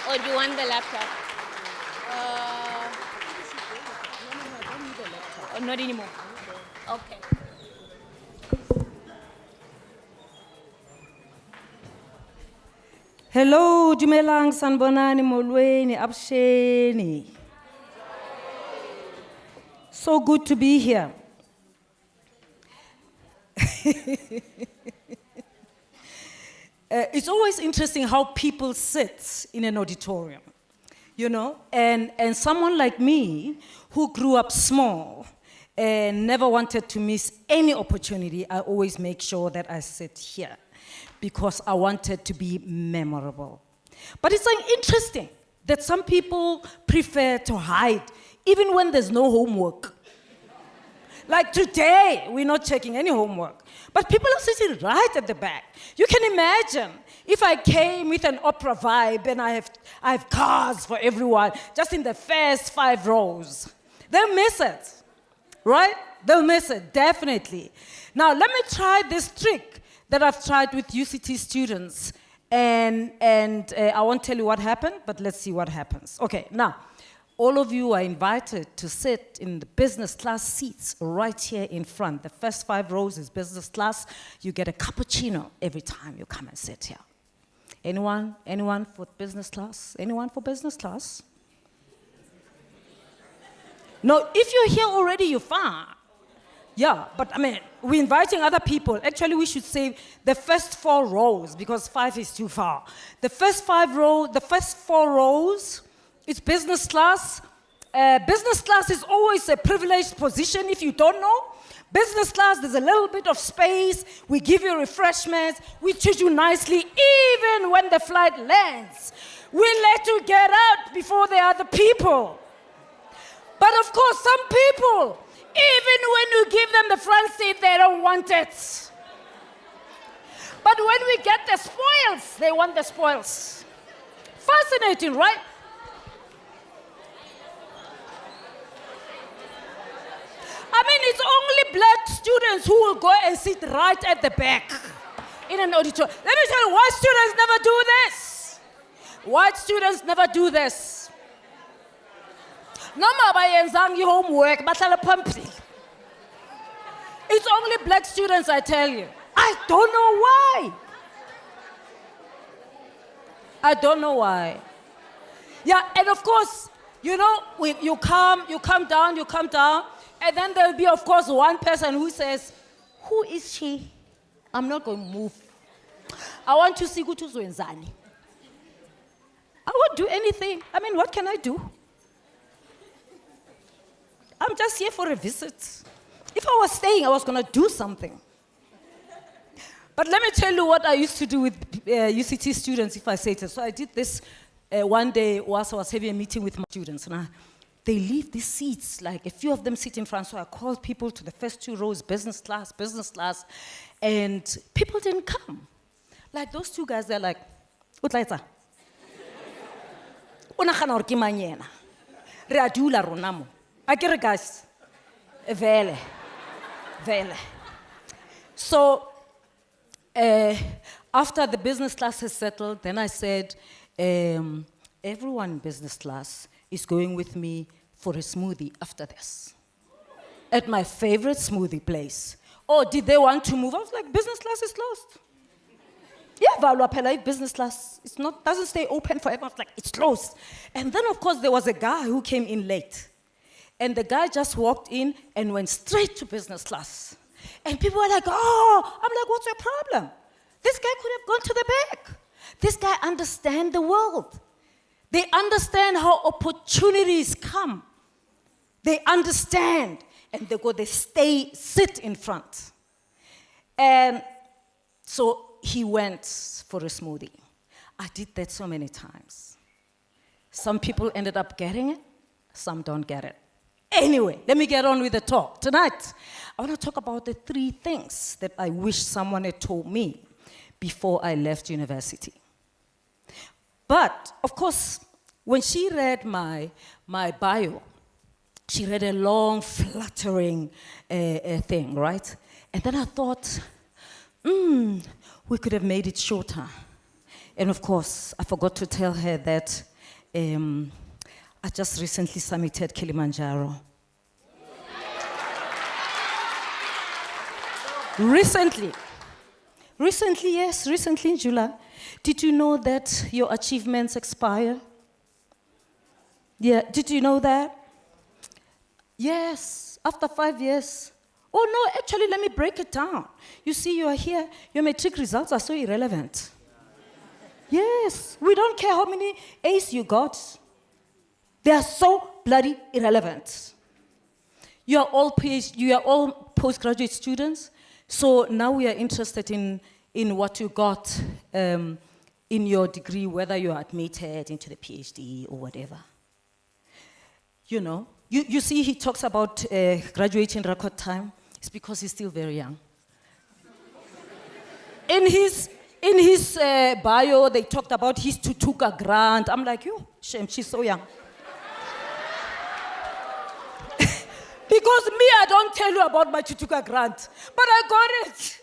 Or do you want the laptop? Oh, not anymore. Okay. Hello, dumelang, sanbonani, molweni, absheni. So good to be here. It's always interesting how people sit in an auditorium, you know, and someone like me who grew up small and never wanted to miss any opportunity, I always make sure that I sit here because I wanted to be memorable. But it's like interesting that some people prefer to hide even when there's no homework. Like today, we're not checking any homework. But people are sitting right at the back. You can imagine if I came with an opera vibe and I have cars for everyone, just in the first 5 rows. They'll miss it, right? They'll miss it, definitely. Now, let me try this trick that I've tried with UCT students. And I won't tell you what happened, but let's see what happens. Okay, now. All of you are invited to sit in the business class seats right here in front. The first 5 rows is business class. You get a cappuccino every time you come and sit here. Anyone for business class? Anyone for business class? No, if you're here already, you're fine. Yeah, but I mean, we're inviting other people. Actually, we should say the first 4 rows because 5 is too far. The first 4 rows, it's business class. Business class is always a privileged position if you don't know. Business class, there's a little bit of space. We give you refreshments. We treat you nicely even when the flight lands. We let you get out before the other people. But of course, some people, even when you give them the front seat, they don't want it. But when we get the spoils, they want the spoils. Fascinating, right? I mean, it's only black students who will go and sit right at the back in an auditorium. Let me tell you, white students never do this. White students never do this. Noma bayenzanga homework, bahlala phambili. It's only black students, I tell you. I don't know why. I don't know why. Yeah, and of course, you know, you come down, and then there'll be, of course, one person who says, who is she? I'm not going to move. I want to see Gutu Zwenzani. I won't do anything. I mean, what can I do? I'm just here for a visit. If I was staying, I was going to do something. But let me tell you what I used to do with UCT students if I say it. So I did this one day whilst I was having a meeting with my students. And they leave these seats, like a few of them sit in front. So I called people to the first 2 rows, business class, and people didn't come. Like those 2 guys, they're like, Utlaitsa. Unagana hore ke mang yena. Re a dula rona mo. Akere guys. Vele. So after the business class has settled, then I said, everyone in business class is going with me for a smoothie after this. At my favorite smoothie place. Oh, did they want to move? I was like, business class is closed. Yeah, Valua Pela, business class doesn't stay open forever. I was like, it's closed. And then, of course, there was a guy who came in late. And the guy just walked in and went straight to business class. And people were like, oh, I'm like, what's your problem? This guy could have gone to the back. This guy understands the world. They understand how opportunities come. They understand. And they sit in front. And so he went for a smoothie. I did that so many times. Some people ended up getting it, some don't get it. Anyway, let me get on with the talk. Tonight, I want to talk about the 3 things that I wish someone had told me before I left university. But, of course, when she read my bio, she read a long, flattering thing, right? And then I thought, we could have made it shorter. And of course, I forgot to tell her that I just recently summited Kilimanjaro. Recently, yes, recently in July. Did you know that your achievements expire? Yeah, did you know that? Yes, after 5 years. Oh no, actually, let me break it down. You see, you are here, your matric results are so irrelevant. Yes, we don't care how many A's you got. They are so bloody irrelevant. You are all postgraduate students, so now we are interested in what you got in your degree, whether you are admitted into the PhD or whatever. You know, you see he talks about graduating record time. It's because he's still very young. In his bio, they talked about his Tutuka grant. I'm like, yo, shame, she's so young. Because me, I don't tell you about my Tutuka grant, but I got it.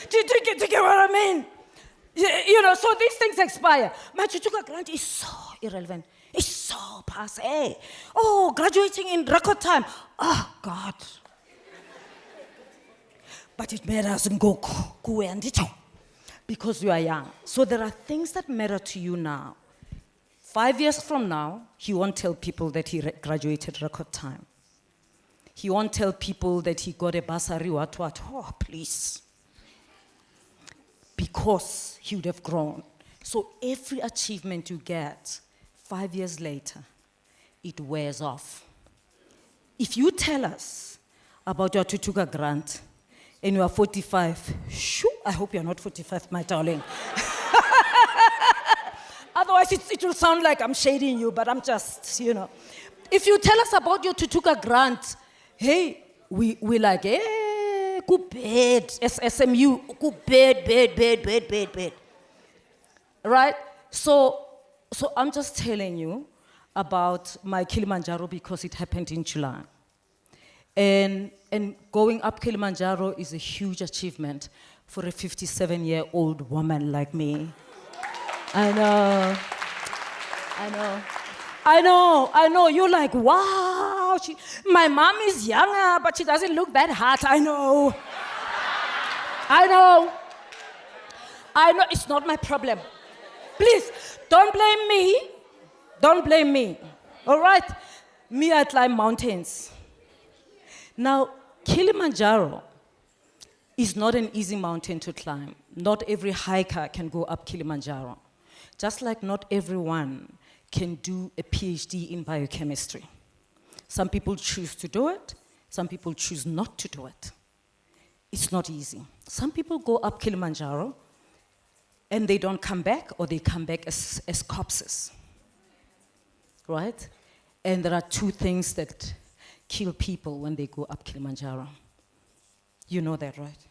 Do you get what I mean? You know, so these things expire. My Tutuka grant is so irrelevant. It's so passé. Oh, graduating in record time. Oh, God. But it matters because you are young. So there are things that matter to you now. 5 years from now, he won't tell people that he graduated record time. He won't tell people that he got a bursary, what. Oh, please. Because he would have grown. So every achievement you get 5 years later, it wears off. If you tell us about your Tutuka grant and you are 45, shoo, I hope you're not 45, my darling. Otherwise, it will sound like I'm shading you, but I'm just, you know. If you tell us about your Tutuka grant, hey, we like, hey, good bad, SMU, good bad. Right? So I'm just telling you about my Kilimanjaro because it happened in July. And going up Kilimanjaro is a huge achievement for a 57-year-old woman like me. I know. You're like, wow, my mom is younger, but she doesn't look that hot. I know, it's not my problem. Please, don't blame me. All right? Me, I climb mountains. Now, Kilimanjaro is not an easy mountain to climb. Not every hiker can go up Kilimanjaro. Just like not everyone can do a PhD in biochemistry. Some people choose to do it, some people choose not to do it. It's not easy. Some people go up Kilimanjaro and they don't come back, or they come back as corpses, right? And there are two things that kill people when they go up Kilimanjaro. You know that, right?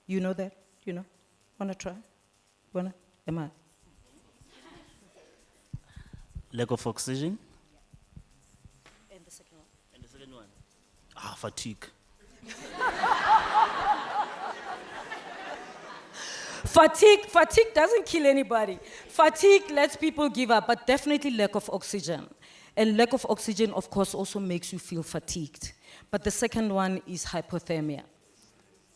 You know that? You know? Wanna try? Am I? Lack of oxygen. And the second one? And the second one? Fatigue. Fatigue doesn't kill anybody. Fatigue lets people give up, but definitely lack of oxygen. And lack of oxygen, of course, also makes you feel fatigued. But the second one is hypothermia.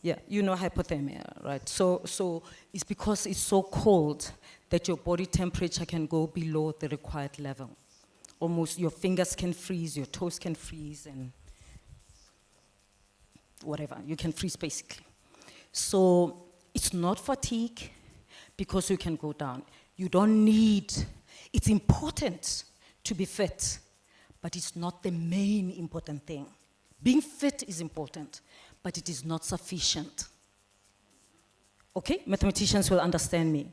Yeah, you know hypothermia, right? So it's because it's so cold that your body temperature can go below the required level. Almost your fingers can freeze, your toes can freeze, and whatever, you can freeze basically. So it's not fatigue because you can go down. You don't need, it's important to be fit, but it's not the main important thing. Being fit is important, but it is not sufficient. Okay, mathematicians will understand me.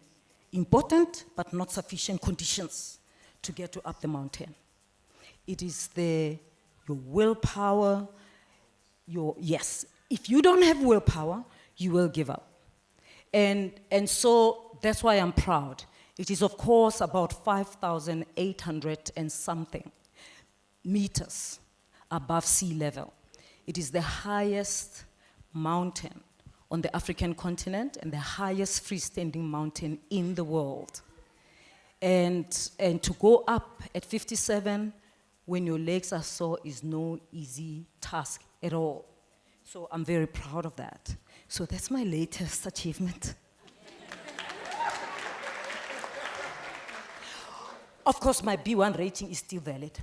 Important, but not sufficient conditions to get you up the mountain. It is your willpower, yes. If you don't have willpower, you will give up. And so that's why I'm proud. It is, of course, about 5,800 and something meters above sea level. It is the highest mountain on the African continent and the highest freestanding mountain in the world. And to go up at 57 when your legs are sore is no easy task at all. So I'm very proud of that. So that's my latest achievement. Of course, my B1 rating is still valid.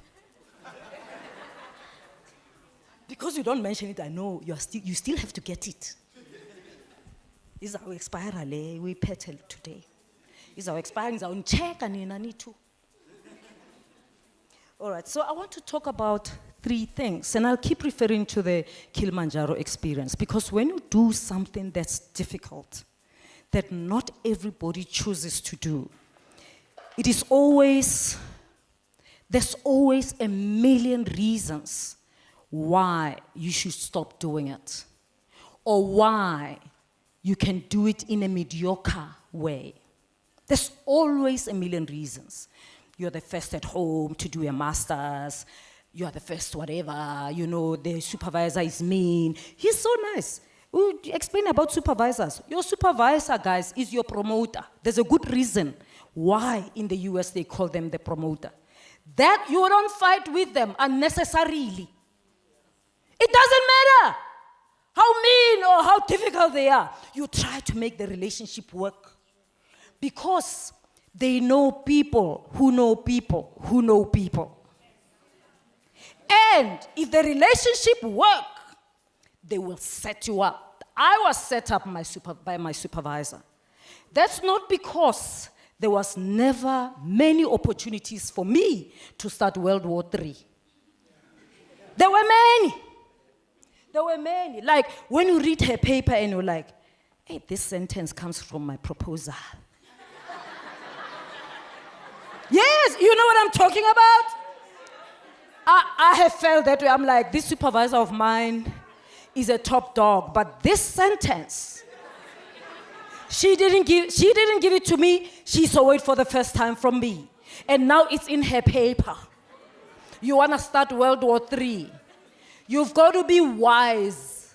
Because you don't mention it, I know you still have to get it. Is our expiral, we petal today. Is our expiring, is our check, and I need to. All right, so I want to talk about 3 things, and I'll keep referring to the Kilimanjaro experience, because when you do something that's difficult, that not everybody chooses to do, there's always a million reasons why you should stop doing it, or why you can do it in a mediocre way. There's always a million reasons. You're the first at home to do a master's, you are the first whatever, the supervisor is mean. He's so nice. We'll explain about supervisors. Your supervisor, guys, is your promoter. There's a good reason why in the US they call them the promoter. That you don't fight with them unnecessarily. It doesn't matter how mean or how difficult they are. You try to make the relationship work. Because they know people who know people who know people. And if the relationship work, they will set you up. I was set up by my supervisor. That's not because there was never many opportunities for me to start World War III. There were many. There were many. Like when you read her paper and you're like, hey, this sentence comes from my proposal. Yes, you know what I'm talking about? I have felt that way. I'm like, this supervisor of mine is a top dog, but this sentence, she didn't give it to me. She saw it for the first time from me. And now it's in her paper. You want to start World War III. You've got to be wise.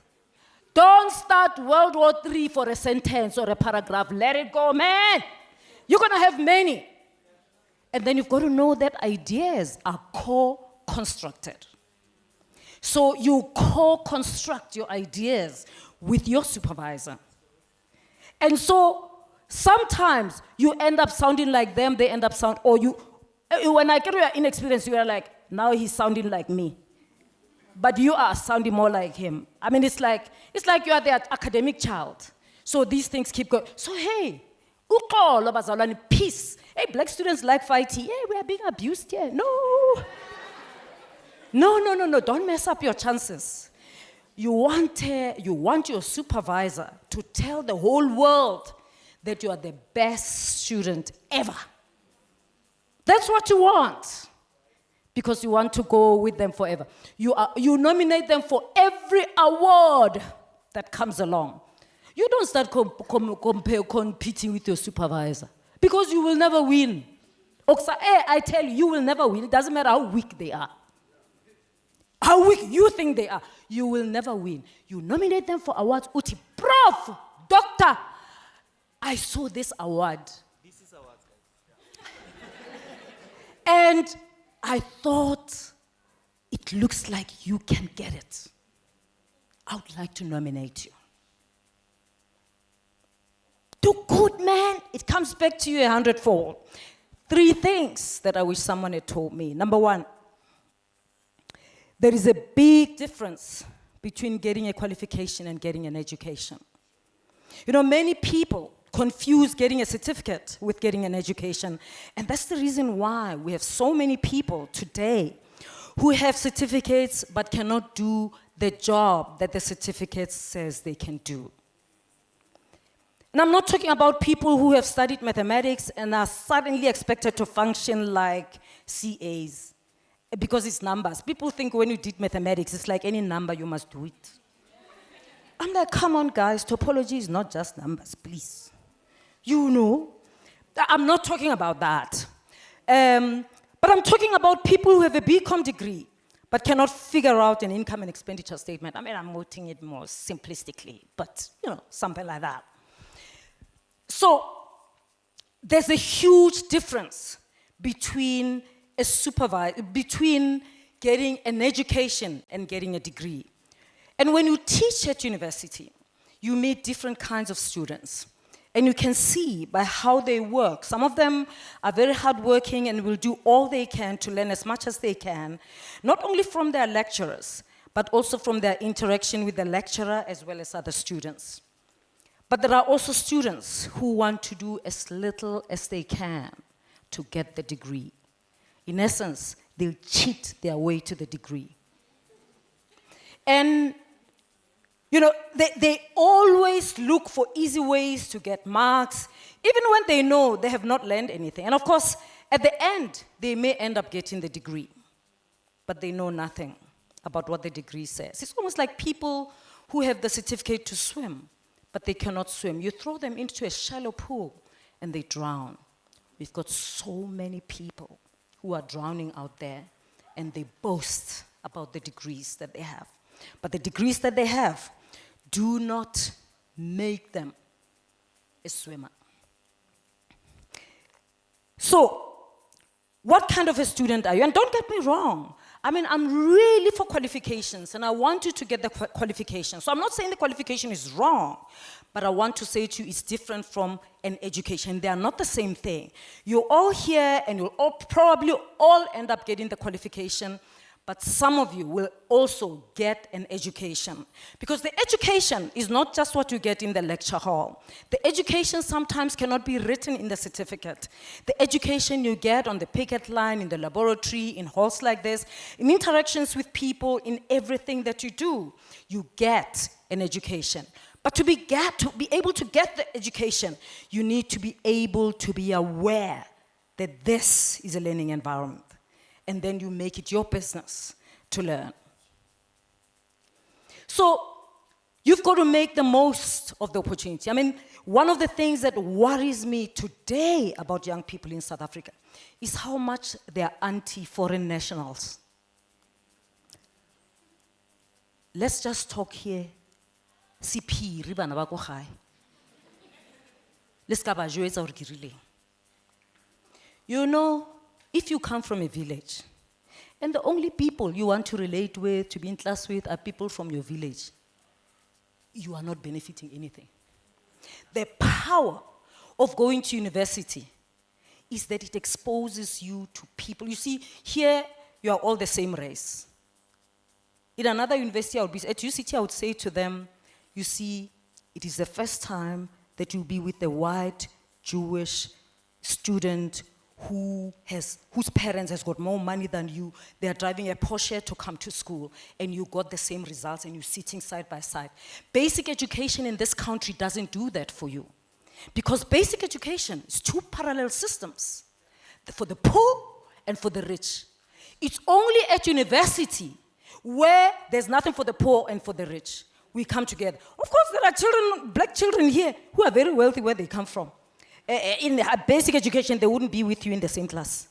Don't start World War III for a sentence or a paragraph. Let it go, man. You're going to have many. And then you've got to know that ideas are co-constructed. So you co-construct your ideas with your supervisor. And so sometimes you end up sounding like them, they end up when I get your inexperience, you are like, now he's sounding like me. But you are sounding more like him. I mean, it's like you are the academic child. So these things keep going. So hey, peace. Hey, black students like fighting. Hey, we are being abused here. No. No. Don't mess up your chances. You want your supervisor to tell the whole world that you are the best student ever. That's what you want. Because you want to go with them forever. You nominate them for every award that comes along. You don't start competing with your supervisor. Because you will never win. I tell you, you will never win. It doesn't matter how weak they are. How weak you think they are. You will never win. You nominate them for awards. Uti, Prof, Doctor, I saw this award. This is awards, guys. And I thought, it looks like you can get it. I would like to nominate you. Do good, man. It comes back to you 100-fold. 3 things that I wish someone had told me. Number 1, there is a big difference between getting a qualification and getting an education. Many people confuse getting a certificate with getting an education. And that's the reason why we have so many people today who have certificates but cannot do the job that the certificate says they can do. And I'm not talking about people who have studied mathematics and are suddenly expected to function like CAs because it's numbers. People think when you did mathematics, it's like any number, you must do it. I'm like, come on, guys, topology is not just numbers, please. I'm not talking about that. But I'm talking about people who have a BCom degree but cannot figure out an income and expenditure statement. I mean, I'm putting it more simplistically, but, something like that. So, there's a huge difference between between getting an education and getting a degree. And when you teach at university, you meet different kinds of students. And you can see by how they work. Some of them are very hardworking and will do all they can to learn as much as they can, not only from their lecturers, but also from their interaction with the lecturer as well as other students. But there are also students who want to do as little as they can to get the degree. In essence, they'll cheat their way to the degree. And you know, they always look for easy ways to get marks, even when they know they have not learned anything. And of course, at the end, they may end up getting the degree, but they know nothing about what the degree says. It's almost like people who have the certificate to swim, but they cannot swim. You throw them into a shallow pool, and they drown. We've got so many people who are drowning out there, and they boast about the degrees that they have. But the degrees that they have do not make them a swimmer. So, what kind of a student are you? And don't get me wrong. I mean, I'm really for qualifications, and I want you to get the qualification. So I'm not saying the qualification is wrong, but I want to say to you it's different from an education. They are not the same thing. You're all here, and you'll probably all end up getting the qualification, but some of you will also get an education. Because the education is not just what you get in the lecture hall. The education sometimes cannot be written in the certificate. The education you get on the picket line, in the laboratory, in halls like this, in interactions with people, in everything that you do, you get an education. But to be able to get the education, you need to be able to be aware that this is a learning environment. And then you make it your business to learn. So you've got to make the most of the opportunity. I mean, one of the things that worries me today about young people in South Africa is how much they are anti-foreign nationals. Let's just talk here. CP, ribana ba ko gae. Le ska ba jwetsa hore ke rileng. You know, if you come from a village, and the only people you want to relate with, to be in class with, are people from your village, you are not benefiting anything. The power of going to university is that it exposes you to people. You see, here you are all the same race. In another university, at UCT, I would say to them, you see, it is the first time that you'll be with a white Jewish student whose parents has got more money than you. They are driving a Porsche to come to school, and you got the same results, and you're sitting side by side. Basic education in this country doesn't do that for you, because basic education is two parallel systems, for the poor and for the rich. It's only at university where there's nothing for the poor and for the rich. We come together. Of course, there are children, black children here, who are very wealthy where they come from. In the basic education, they wouldn't be with you in the same class.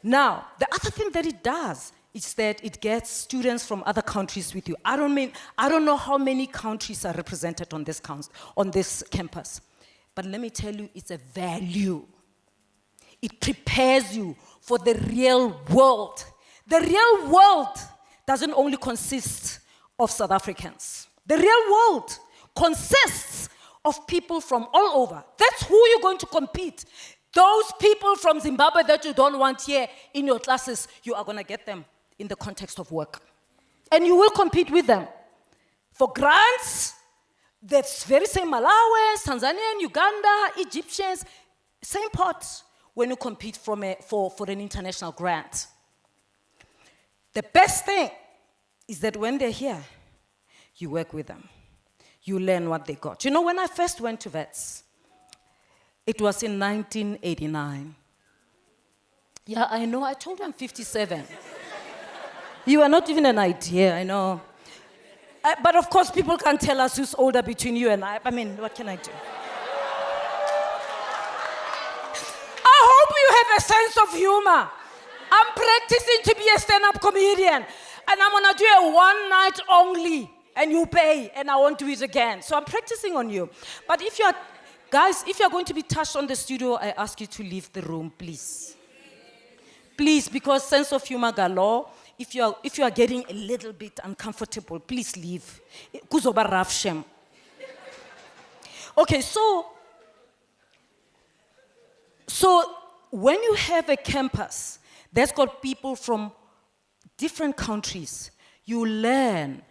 Now, the other thing that it does is that it gets students from other countries with you. I don't know how many countries are represented on this campus. But let me tell you, it's a value. It prepares you for the real world. The real world doesn't only consist of South Africans. The real world consists of people from all over. That's who you're going to compete. Those people from Zimbabwe that you don't want here in your classes, you are going to get them in the context of work. And you will compete with them. For grants, that's very same Malawians, Tanzanian, Uganda, Egyptians, same pot when you compete for an international grant. The best thing is that when they're here, you work with them. You learn what they got. You know, when I first went to VETS, it was in 1989. Yeah, I know, I told you I'm 57. You are not even an idea, I know. But of course, people can't tell us who's older between you and I. I mean, what can I do? I hope you have a sense of humor. I'm practicing to be a stand-up comedian, and I'm gonna do a one night only, and you pay, and I won't do it again. So I'm practicing on you. But if you're Guys, if you're going to be touched on the studio, I ask you to leave the room, please. Please, because sense of humor galore, if you are getting a little bit uncomfortable, please leave. Kuzoba rough shame. Okay, so when you have a campus that's got people from different countries, you learn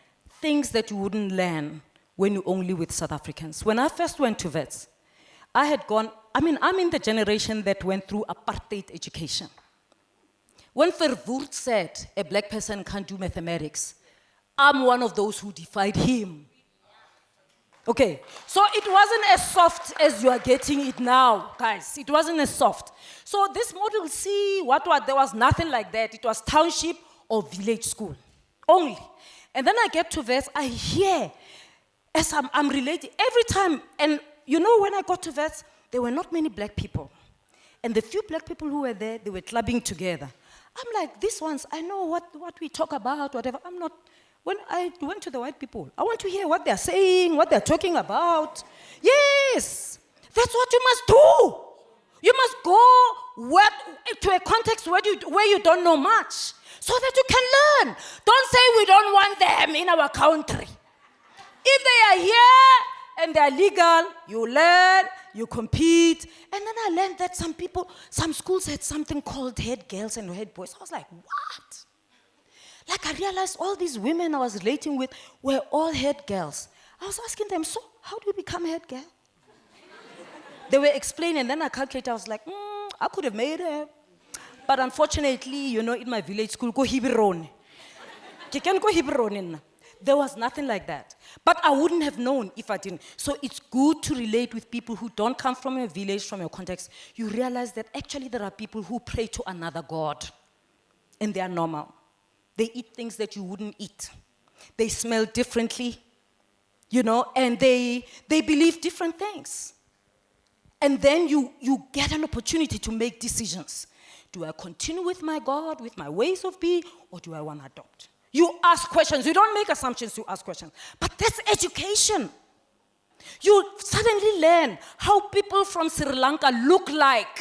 things that you wouldn't learn when you're only with South Africans. When I first went to Wits, I'm in the generation that went through apartheid education. When Verwoerd said a black person can't do mathematics, I'm one of those who defied him. Okay, so it wasn't as soft as you are getting it now, guys. It wasn't as soft. So this model C, there was nothing like that. It was township or village school, only. And then I get to Wits, I hear, as I'm relating, every time, and you know when I got to Wits, there were not many black people. And the few black people who were there, they were clubbing together. I'm like, these ones, I know what we talk about, whatever. When I went to the white people, I want to hear what they're saying, what they're talking about. Yes, that's what you must do. You must go to a context where you don't know much, so that you can learn. Don't say we don't want them in our country. If they are here and they're legal, you learn, you compete. And then I learned that some schools had something called head girls and head boys. I was like, what? Like I realized all these women I was relating with were all head girls. I was asking them, so how do you become a head girl? They were explaining, and then I calculated, I was like, I could have made it. But unfortunately, in my village school, go Hibirone. You can go Hibirone. There was nothing like that. But I wouldn't have known if I didn't. So it's good to relate with people who don't come from your village, from your context. You realize that actually there are people who pray to another God, and they are normal. They eat things that you wouldn't eat. They smell differently, and they believe different things. And then you get an opportunity to make decisions. Do I continue with my God, with my ways of being, or do I want to adopt? You ask questions. You don't make assumptions, you ask questions. But that's education. You suddenly learn how people from Sri Lanka look like.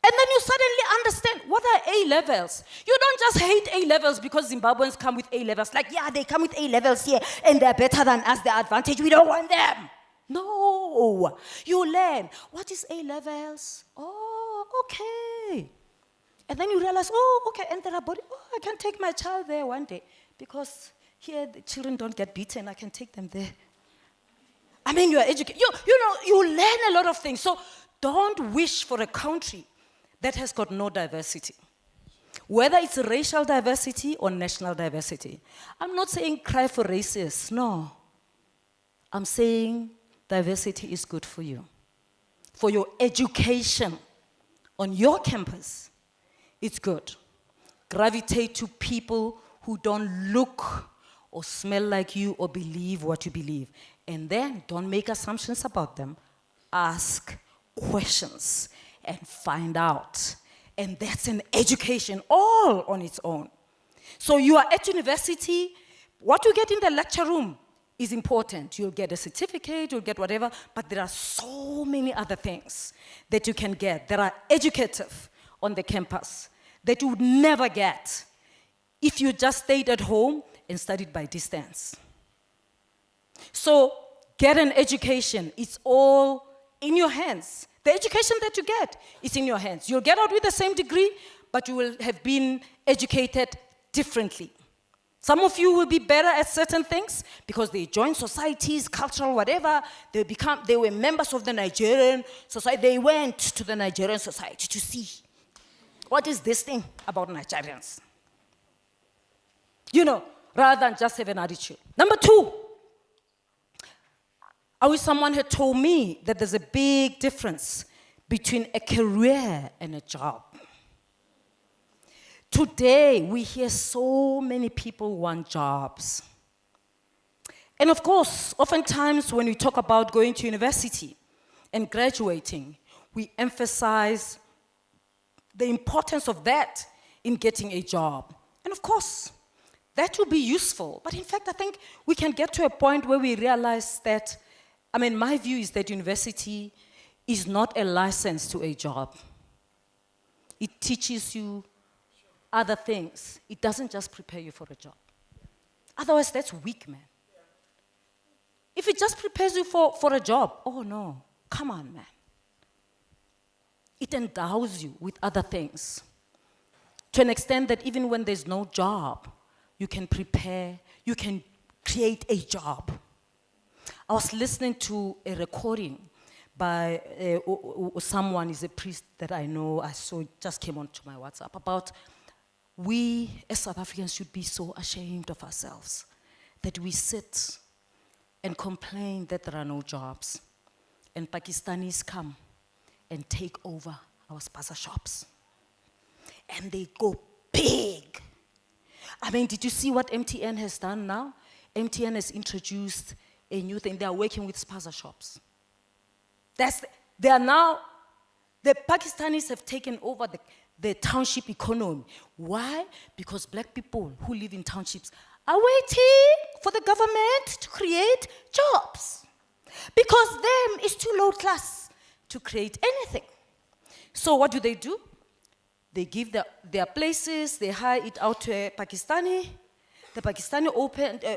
And then you suddenly understand what are A-levels. You don't just hate A-levels because Zimbabweans come with A-levels. Like, yeah, they come with A-levels here and they're better than us, they're advantage. We don't want them. No. You learn. What is A-levels? Oh, okay. And then you realize, okay, and there are I can take my child there one day because here the children don't get beaten. I can take them there. You are educated. You learn a lot of things. So don't wish for a country that has got no diversity. Whether it's racial diversity or national diversity. I'm not saying cry for racists, no. I'm saying diversity is good for you. For your education on your campus, it's good. Gravitate to people who don't look or smell like you or believe what you believe. And then don't make assumptions about them. Ask questions and find out. And that's an education all on its own. So you are at university, what you get in the lecture room is important. You'll get a certificate, you'll get whatever, but there are so many other things that you can get that are educative on the campus that you would never get if you just stayed at home and studied by distance. So get an education. It's all in your hands. The education that you get is in your hands. You'll get out with the same degree, but you will have been educated differently. Some of you will be better at certain things because they joined societies, cultural, whatever. They were members of the Nigerian society. They went to the Nigerian society to see what is this thing about Nigerians. Rather than just have an attitude. Number 2, I wish someone had told me that there's a big difference between a career and a job. Today, we hear so many people want jobs. And of course, oftentimes when we talk about going to university and graduating, we emphasize the importance of that in getting a job. And of course, that will be useful. But in fact, I think we can get to a point where we realize that I mean, my view is that university is not a license to a job. It teaches you other things. It doesn't just prepare you for a job. Otherwise, that's weak, man. If it just prepares you for a job, oh no, come on, man. It endows you with other things to an extent that even when there's no job, you can prepare, you can create a job. I was listening to a recording by someone, is a priest that I know, I saw, it just came onto my WhatsApp, about we as South Africans should be so ashamed of ourselves that we sit and complain that there are no jobs. And Pakistanis come and take over our spaza shops. And they go big. I mean, did you see what MTN has done now? MTN has introduced a new thing. They are working with spaza shops. The Pakistanis have taken over the township economy. Why? Because black people who live in townships are waiting for the government to create jobs. Because them is too low class to create anything. So what do? They give their places, they hire it out to a Pakistani. The Pakistani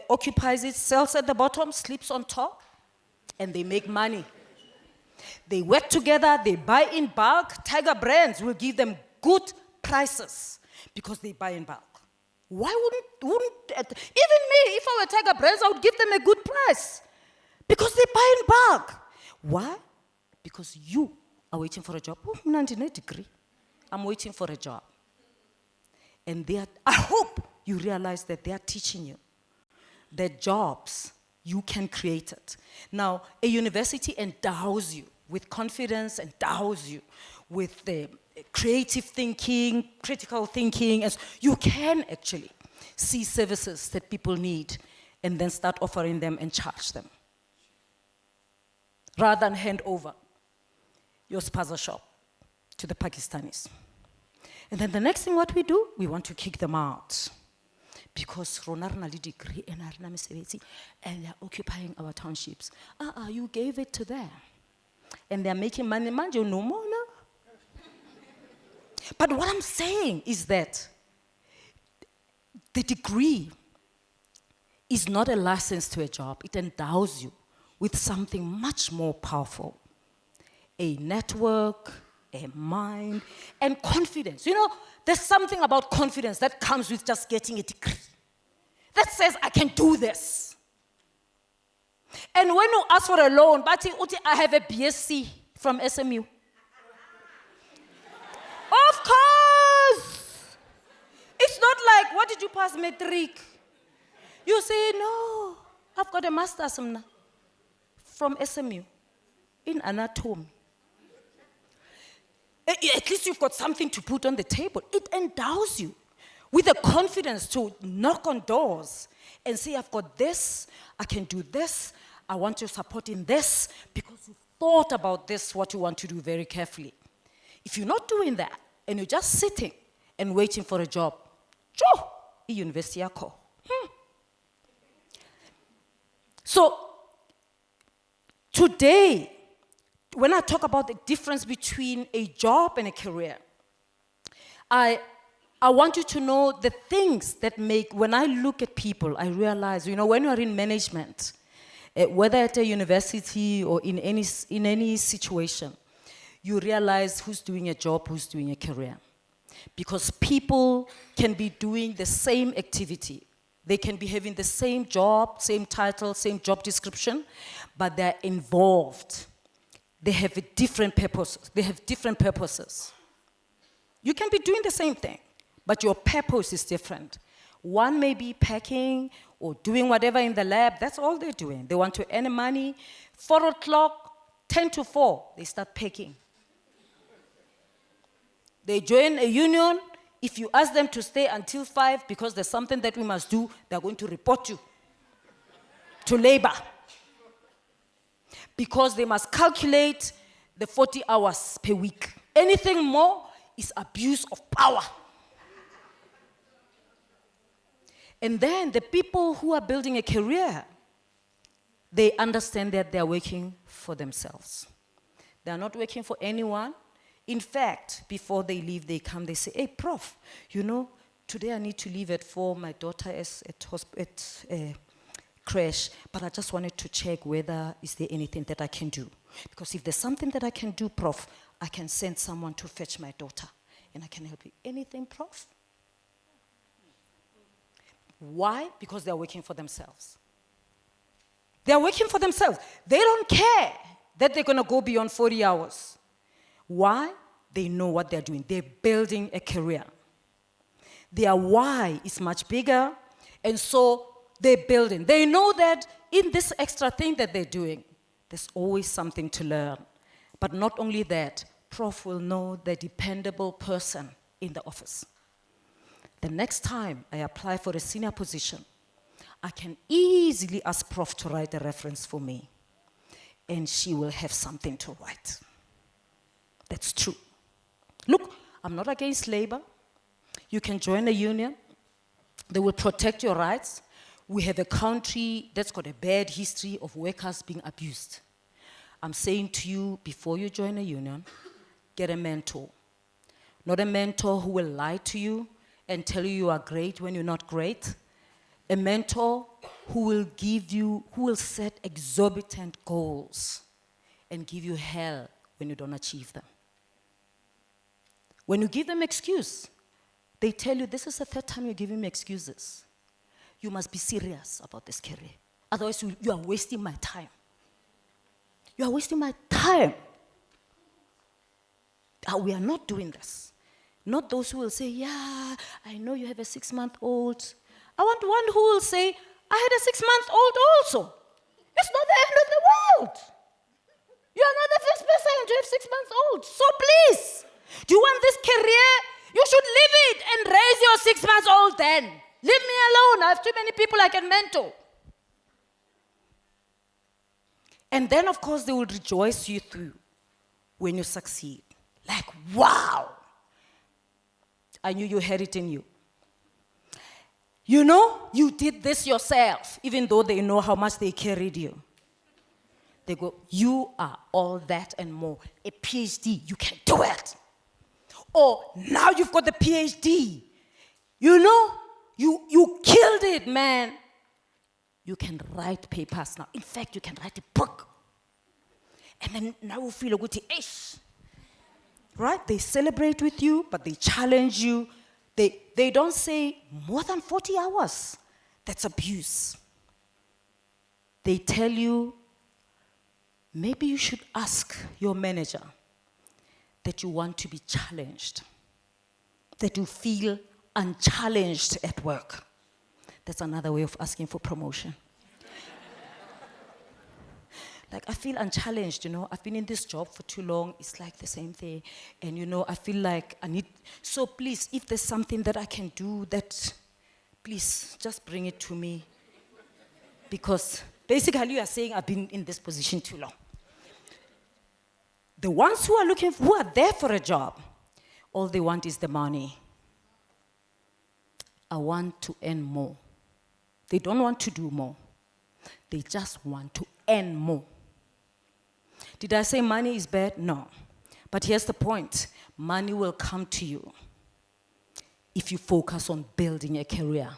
occupies it, sells at the bottom, sleeps on top, and they make money. They work together, they buy in bulk. Tiger Brands will give them good prices because they buy in bulk. Why wouldn't even me, if I were Tiger Brands, I would give them a good price because they buy in bulk. Why? Because you are waiting for a job. Oh, I'm in a degree. I'm waiting for a job. And I hope you realize that they are teaching you that jobs, you can create it. Now, a university endows you with confidence, endows you with the creative thinking, critical thinking, as you can actually see services that people need and then start offering them and charge them. Rather than hand over your spaza shop to the Pakistanis. And then the next thing what we do, we want to kick them out. Because rona rena le degree and rena mesebetsi and they're occupying our townships. You gave it to them. And they're making money, manje no more now. But what I'm saying is that the degree is not a license to a job. It endows you with something much more powerful. A network, a mind, and confidence. You know, there's something about confidence that comes with just getting a degree. That says, I can do this. And when you ask for a loan, but I have a BSc from SMU. Of course! It's not like, what did you pass matric? You say, no, I've got a master's from SMU in anatomy. At least you've got something to put on the table. It endows you with the confidence to knock on doors and say, I've got this, I can do this, I want your support in this, because you've thought about this, what you want to do very carefully. If you're not doing that, and you're just sitting and waiting for a job, university yako. So, today, when I talk about the difference between a job and a career, I want you to know the things that make, when I look at people, I realize, you know, when you're in management, whether at a university or in any situation, you realize who's doing a job, who's doing a career. Because people can be doing the same activity. They can be having the same job, same title, same job description, but they're involved. They have different purposes. You can be doing the same thing, but your purpose is different. One may be packing or doing whatever in the lab. That's all they're doing. They want to earn money. 4 o'clock, 10 to 4, they start packing. They join a union. If you ask them to stay until 5 because there's something that we must do, they're going to report you to labor. Because they must calculate the 40 hours per week. Anything more is abuse of power. And then the people who are building a career, they understand that they are working for themselves. They are not working for anyone. In fact, before they leave, they come, they say, hey, Prof, today I need to leave at 4. My daughter is at crash, but I just wanted to check whether is there anything that I can do. Because if there's something that I can do, Prof, I can send someone to fetch my daughter, and I can help you. Anything, Prof? Why? Because they're working for themselves. They're working for themselves. They don't care that they're going to go beyond 40 hours. Why? They know what they're doing. They're building a career. Their why is much bigger, and so they're building. They know that in this extra thing that they're doing, there's always something to learn. But not only that, Prof will know the dependable person in the office. The next time I apply for a senior position, I can easily ask Prof to write a reference for me, and she will have something to write. That's true. Look, I'm not against labor. You can join a union. They will protect your rights. We have a country that's got a bad history of workers being abused. I'm saying to you, before you join a union, get a mentor. Not a mentor who will lie to you and tell you are great when you're not great. A mentor who will set exorbitant goals and give you hell when you don't achieve them. When you give them excuse, they tell you, this is the 3rd time you're giving me excuses. You must be serious about this career. Otherwise, you are wasting my time. You are wasting my time. We are not doing this. Not those who will say, yeah, I know you have a 6-month-old. I want one who will say, I had a 6-month-old also. It's not the end of the world. You are not the first person to have 6 months old. So please, do you want this career? You should live it and raise your 6 months old then. Leave me alone. I have too many people I can mentor. And then, of course, they will rejoice you through when you succeed. Like, wow. I knew you had it in you. You did this yourself, even though they know how much they carried you. They go, you are all that and more. A PhD, you can do it. Or now you've got the PhD. You killed it, man. You can write papers now. In fact, you can write a book. And then now you feel like, ish. Right? They celebrate with you, but they challenge you. They don't say more than 40 hours. That's abuse. They tell you, maybe you should ask your manager that you want to be challenged, that you feel unchallenged at work. That's another way of asking for promotion. Like, I feel unchallenged, I've been in this job for too long. It's like the same thing. And, I feel like I need... So please, if there's something that I can do, please, just bring it to me. Because basically you are saying I've been in this position too long. The ones who are there for a job, all they want is the money. I want to earn more. They don't want to do more. They just want to earn more. Did I say money is bad? No. But here's the point. Money will come to you if you focus on building a career.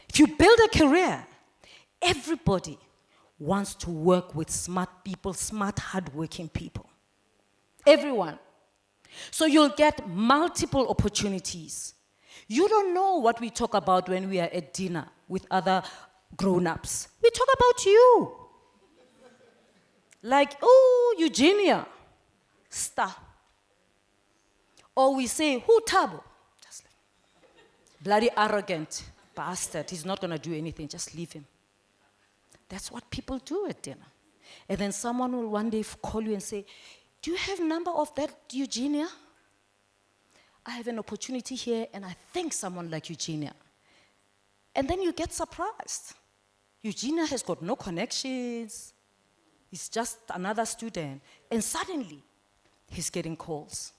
If you build a career, everybody wants to work with smart people, smart, hardworking people. Everyone. So you'll get multiple opportunities. You don't know what we talk about when we are at dinner with other grown-ups. We talk about you. Like, oh, Eugenia, star. Or we say, who Tabo? Just bloody arrogant bastard. He's not going to do anything. Just leave him. That's what people do at dinner. And then someone will one day call you and say, do you have a number of that Eugenia? I have an opportunity here, and I think someone like Eugenia. And then you get surprised. Eugenia has got no connections. He's just another student. And suddenly, he's getting calls.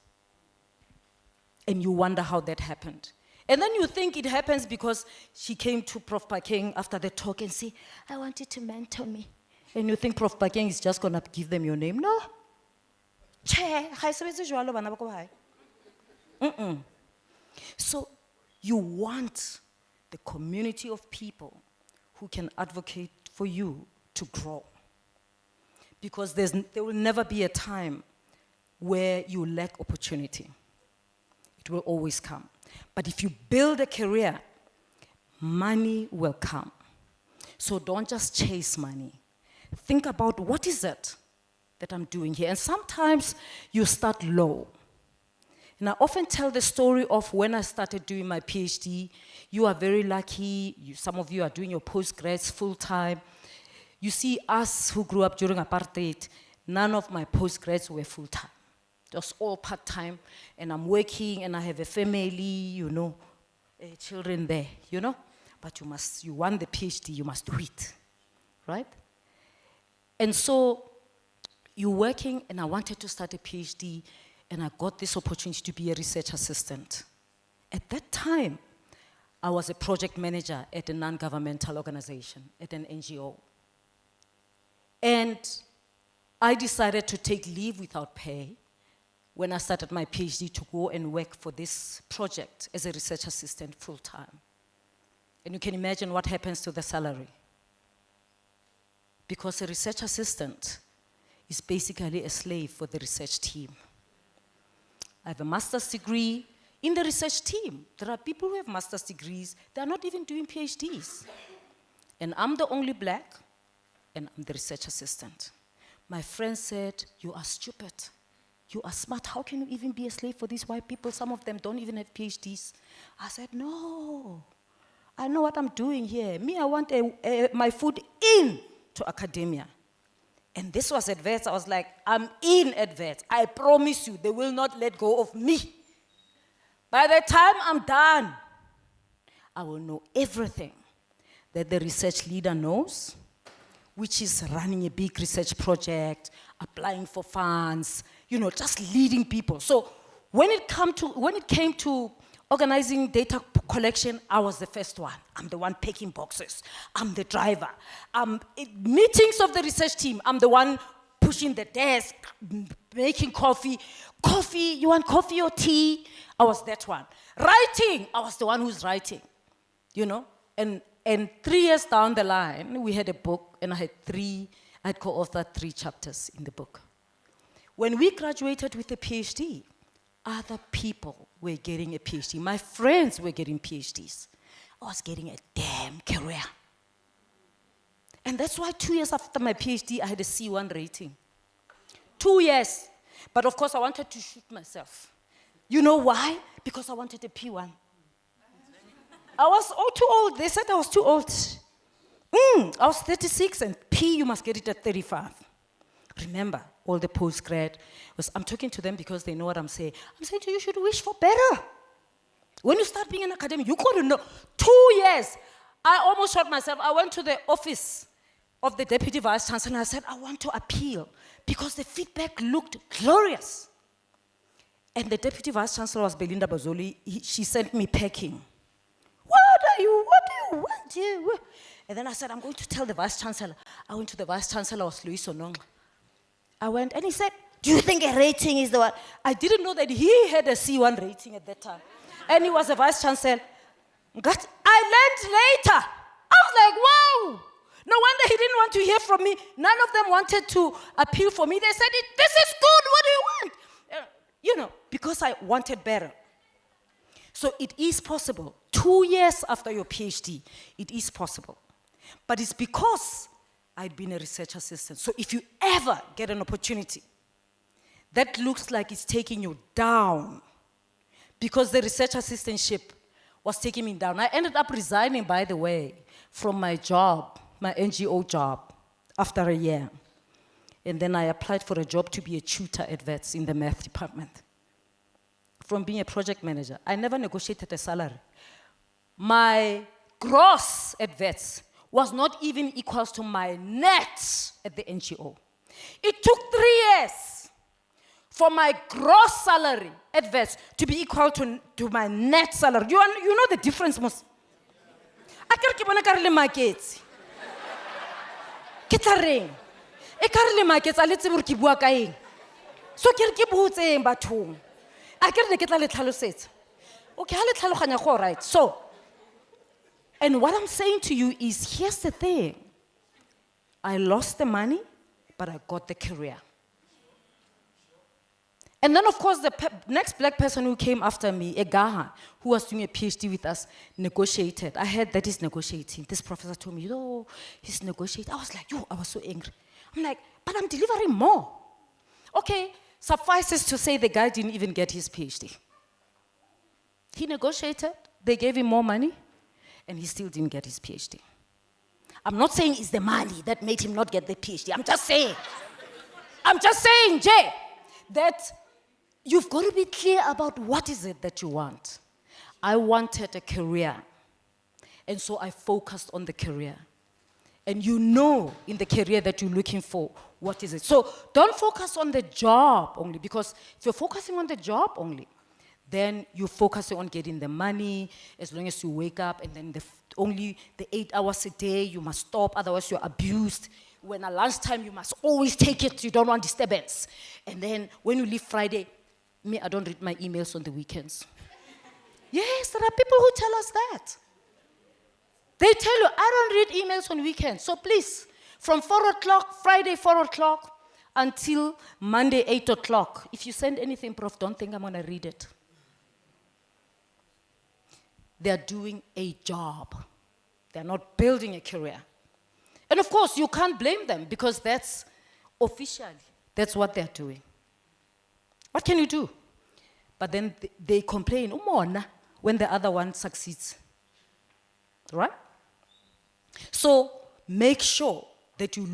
And you wonder how that happened. And then you think it happens because she came to Prof Phakeng after the talk and say, I want you to mentor me. And you think Prof Phakeng is just going to give them your name. No. Che, ga e sebetse jwalo bana ba ko hae. So you want the community of people who can advocate for you to grow. Because there will never be a time where you lack opportunity. It will always come. But if you build a career, money will come. So don't just chase money. Think about what is it that I'm doing here. And sometimes you start low. And I often tell the story of when I started doing my PhD. You are very lucky. Some of you are doing your postgrads full-time. You see, us who grew up during apartheid, none of my postgrads were full-time. It was all part-time. And I'm working, and I have a family, children there, But you want the PhD, you must do it, right? And so you're working, and I wanted to start a PhD, and I got this opportunity to be a research assistant. At that time, I was a project manager at a non-governmental organization, at an NGO. And I decided to take leave without pay when I started my PhD to go and work for this project as a research assistant full-time. And you can imagine what happens to the salary. Because a research assistant is basically a slave for the research team. I have a master's degree in the research team. There are people who have master's degrees, they are not even doing PhDs. And I'm the only black, and I'm the research assistant. My friend said, you are stupid. You are smart. How can you even be a slave for these white people? Some of them don't even have PhDs. I said, no. I know what I'm doing here. Me, I want my foot in to academia. And this was at Wits. I was like, I'm in at Wits. I promise you, they will not let go of me. By the time I'm done, I will know everything that the research leader knows, which is running a big research project, applying for funds, just leading people. So when it came to organizing data collection, I was the first one. I'm the one packing boxes. I'm the driver. In meetings of the research team, I'm the one pushing the desk, making coffee. Coffee, you want coffee or tea? I was that one. Writing, I was the one who's writing, And 3 years down the line, we had a book, and I had co-authored 3 chapters in the book. When we graduated with a PhD, other people were getting a PhD. My friends were getting PhDs. I was getting a damn career. And that's why 2 years after my PhD, I had a C1 rating. 2 years. But of course, I wanted to shoot myself. You know why? Because I wanted a P1. I was too old. They said I was too old. I was 36, and P, you must get it at 35. Remember, all the postgrad, I'm talking to them because they know what I'm saying. I'm saying to you, you should wish for better. When you start being an academic, you got to know. 2 years, I almost shot myself. I went to the office of the Deputy Vice Chancellor, and I said, I want to appeal because the feedback looked glorious. And the Deputy Vice Chancellor was Belinda Bazoli. She sent me packing. What do you want? And then I said, I'm going to tell the Vice Chancellor. I went to the Vice Chancellor, was Luis Onong. I went, and he said, do you think a rating is the one? I didn't know that he had a C1 rating at that time. And he was a Vice Chancellor. I learned later. I was like, wow. No wonder he didn't want to hear from me. None of them wanted to appeal for me. They said, this is good, what do you want? Because I wanted better. So it is possible. 2 years after your PhD, it is possible. But it's because I'd been a research assistant. So if you ever get an opportunity that looks like it's taking you down, because the research assistantship was taking me down. I ended up resigning, by the way, from my job, my NGO job, after a year. And then I applied for a job to be a tutor at Wits in the math department. From being a project manager, I never negotiated a salary. My gross at Wits was not even equal to my net at the NGO. It took 3 years for my gross salary at Wits to be equal to my net salary. You know the difference, mos? I can't keep on a markets. Ketering. E karele markets a letse bore ke bua ka eng. So ke re ke botseng bathong. A ke re ke tla le tlhalosetsa. Okay, ha le tlhaloganya go right. So, and what I'm saying to you is, here's the thing. I lost the money, but I got the career. And then, of course, the next black person who came after me, a Gaha, who was doing a PhD with us, negotiated. I heard that he's negotiating. This professor told me, oh, he's negotiating. I was like, I was so angry. I'm like, but I'm delivering more. Okay, suffices to say the guy didn't even get his PhD. He negotiated, they gave him more money, and he still didn't get his PhD. I'm not saying it's the money that made him not get the PhD. I'm just saying, Jay, that you've got to be clear about what is it that you want. I wanted a career, and so I focused on the career. And you know in the career that you're looking for, what is it? So don't focus on the job only, because if you're focusing on the job only, then you're focusing on getting the money as long as you wake up, and then only the 8 hours a day, you must stop, otherwise you're abused. When at lunchtime, you must always take it, you don't want disturbance. And then when you leave Friday, I don't read my emails on the weekends. Yes, there are people who tell us that. They tell you, I don't read emails on weekends. So please, from 4 o'clock, Friday 4 o'clock, until Monday 8 o'clock, if you send anything, Prof, don't think I'm going to read it. They're doing a job. They're not building a career. And of course, you can't blame them, because that's officially, that's what they're doing. What can you do? But then they complain, when the other one succeeds. Right? So make sure that you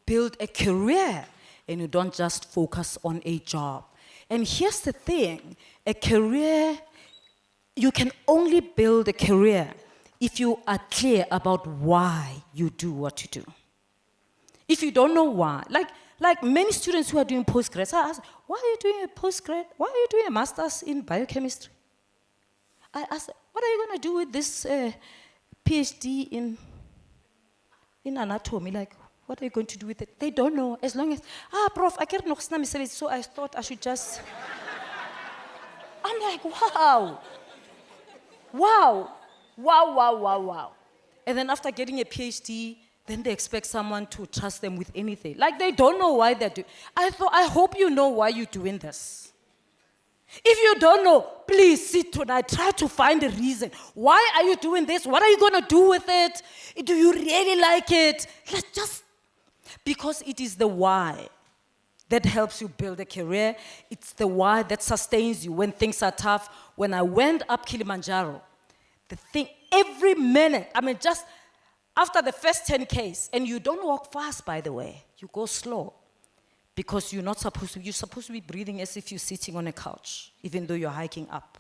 build a career, and you don't just focus on a job. And here's the thing, a career, you can only build a career if you are clear about why you do what you do. If you don't know why, like many students who are doing postgrads, I ask, why are you doing a postgrad? Why are you doing a master's in biochemistry? I ask, what are you going to do with this PhD in anatomy? Like, what are you going to do with it? They don't know. As long as, Prof, I can't know, so I thought I should just. I'm like, wow. And then after getting a PhD, then they expect someone to trust them with anything. Like, they don't know why they're doing. I hope you know why you're doing this. If you don't know, please sit tonight. Try to find a reason. Why are you doing this? What are you going to do with it? Do you really like it? Because it is the why that helps you build a career. It's the why that sustains you when things are tough. When I went up Kilimanjaro, the thing, every minute, just after the first 10 Ks, and you don't walk fast, by the way, you go slow. Because you're supposed to be breathing as if you're sitting on a couch, even though you're hiking up.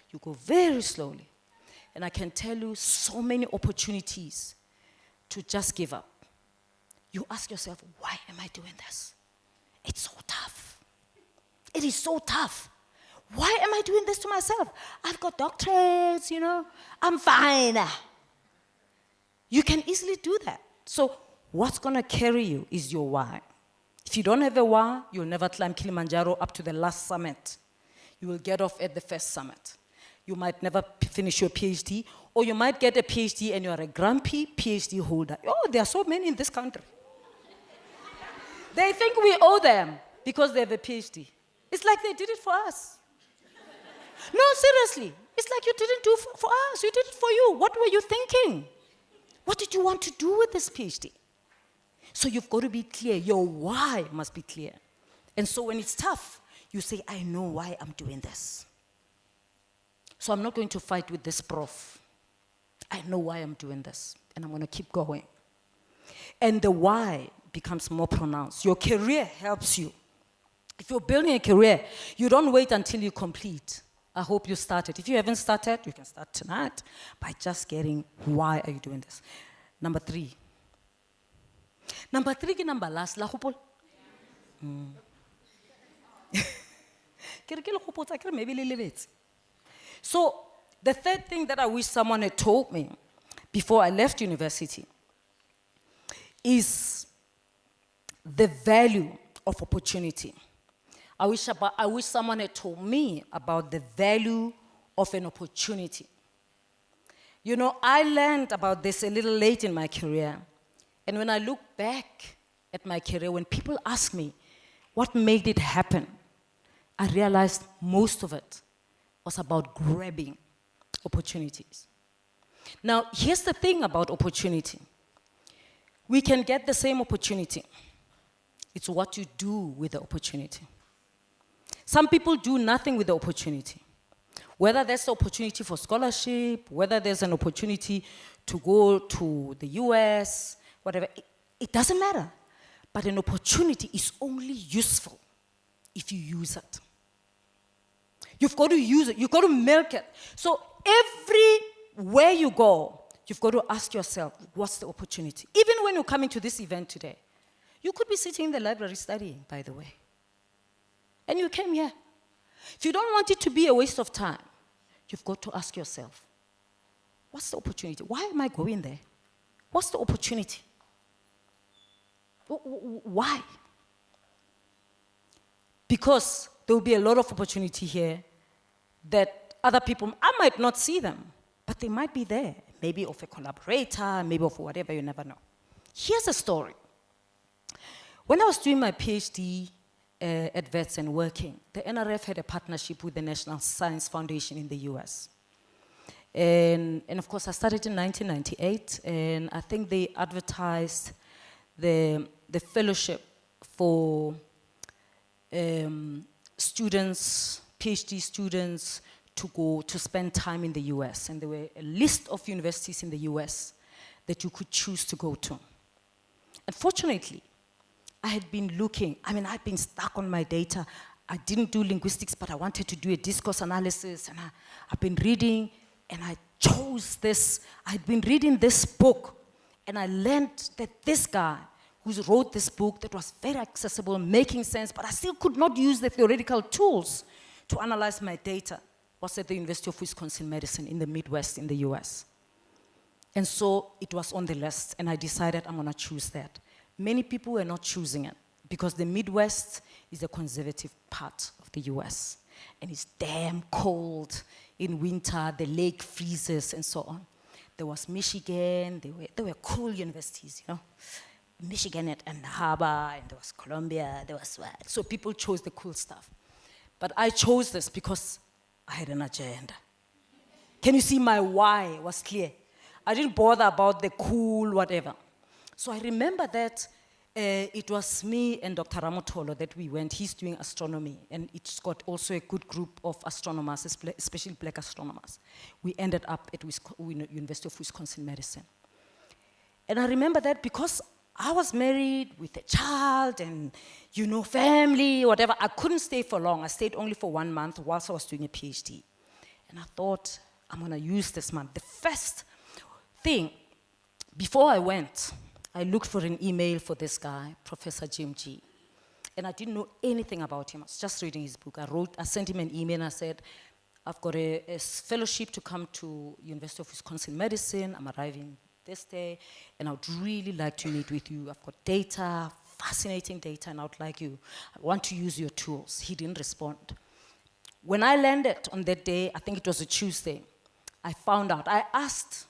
You go very slowly. And I can tell you so many opportunities to just give up. You ask yourself, why am I doing this? It's so tough. It is so tough. Why am I doing this to myself? I've got doctorates, I'm fine. You can easily do that. So what's going to carry you is your why. If you don't have a why, you'll never climb Kilimanjaro up to the last summit. You will get off at the first summit. You might never finish your PhD, or you might get a PhD and you're a grumpy PhD holder. Oh, there are so many in this country. They think we owe them because they have a PhD. It's like they did it for us. No, seriously. It's like you didn't do it for us. You did it for you. What were you thinking? What did you want to do with this PhD? So you've got to be clear. Your why must be clear. And so when it's tough, you say, I know why I'm doing this. So I'm not going to fight with this prof. I know why I'm doing this, and I'm going to keep going. And the why becomes more pronounced. Your career helps you. If you're building a career, you don't wait until you complete. I hope you started. If you haven't started, you can start tonight by just getting why are you doing this. Number 3. Number 3 ke number last. La hopol. Ke re ke le gopotsa, ke re maybe le lebetse. So the third thing that I wish someone had told me before I left university is the value of opportunity. I wish someone had told me about the value of an opportunity. You know, I learned about this a little late in my career. And when I look back at my career, when people ask me what made it happen, I realized most of it was about grabbing opportunities. Now, here's the thing about opportunity. We can get the same opportunity. It's what you do with the opportunity. Some people do nothing with the opportunity. Whether there's an opportunity for scholarship, whether there's an opportunity to go to the US, whatever, it doesn't matter. But an opportunity is only useful if you use it. You've got to use it, you've got to milk it. So everywhere you go, you've got to ask yourself, what's the opportunity? Even when you're coming to this event today, you could be sitting in the library studying, by the way. And you came here. If you don't want it to be a waste of time, you've got to ask yourself, what's the opportunity? Why am I going there? What's the opportunity? Why? Because there will be a lot of opportunity here that other people, I might not see them, but they might be there. Maybe of a collaborator, maybe of whatever, you never know. Here's a story. When I was doing my PhD at Wits and working, the NRF had a partnership with the National Science Foundation in the US. And of course, I started in 1998, and I think they advertised the fellowship for students, PhD students, to go to spend time in the US. And there were a list of universities in the US that you could choose to go to. Unfortunately, I had been looking, I'd been stuck on my data. I didn't do linguistics, but I wanted to do a discourse analysis, and I've been reading, and I chose this. I'd been reading this book, and I learned that this guy who wrote this book that was very accessible, making sense, but I still could not use the theoretical tools to analyze my data, was at the University of Wisconsin-Madison in the Midwest in the US. And so it was on the list, and I decided I'm gonna choose that. Many people were not choosing it because the Midwest is a conservative part of the US, and it's damn cold in winter, the lake freezes and so on. There was Michigan, there were cool universities, you know. Michigan at Ann Arbor, and there was Columbia, there was what. So people chose the cool stuff. But I chose this because I had an agenda. Can you see my why was clear? I didn't bother about the cool whatever. So I remember that it was me and Dr. Ramotolo that we went. He's doing astronomy, and it's got also a good group of astronomers, especially black astronomers. We ended up at University of Wisconsin-Madison. And I remember that because I was married with a child and, you know, family, whatever, I couldn't stay for long. I stayed only for 1 month whilst I was doing a PhD. And I thought, I'm gonna use this month. The first thing, before I went, I looked for an email for this guy, Professor Jim G. And I didn't know anything about him. I was just reading his book. I sent him an email and I said, I've got a fellowship to come to University of Wisconsin-Madison. I'm arriving this day, and I would really like to meet with you. I've got data, fascinating data, and I would like you. I want to use your tools. He didn't respond. When I landed on that day, I think it was a Tuesday, I found out. I asked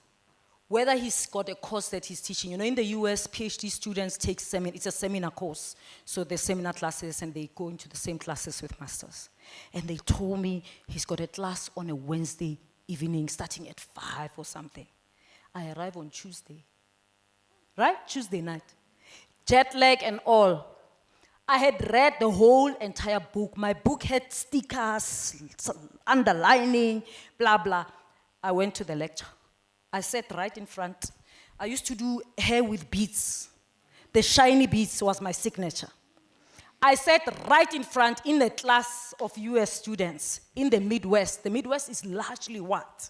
whether he's got a course that he's teaching. You know, in the US, PhD students take it's a seminar course. So there's seminar classes, and they go into the same classes with masters. And they told me he's got a class on a Wednesday evening, starting at 5 or something. I arrive on Tuesday, right? Tuesday night. Jet lag and all. I had read the whole entire book. My book had stickers, underlining, blah, blah. I went to the lecture. I sat right in front. I used to do hair with beads. The shiny beads was my signature. I sat right in front in the class of US students in the Midwest. The Midwest is largely white.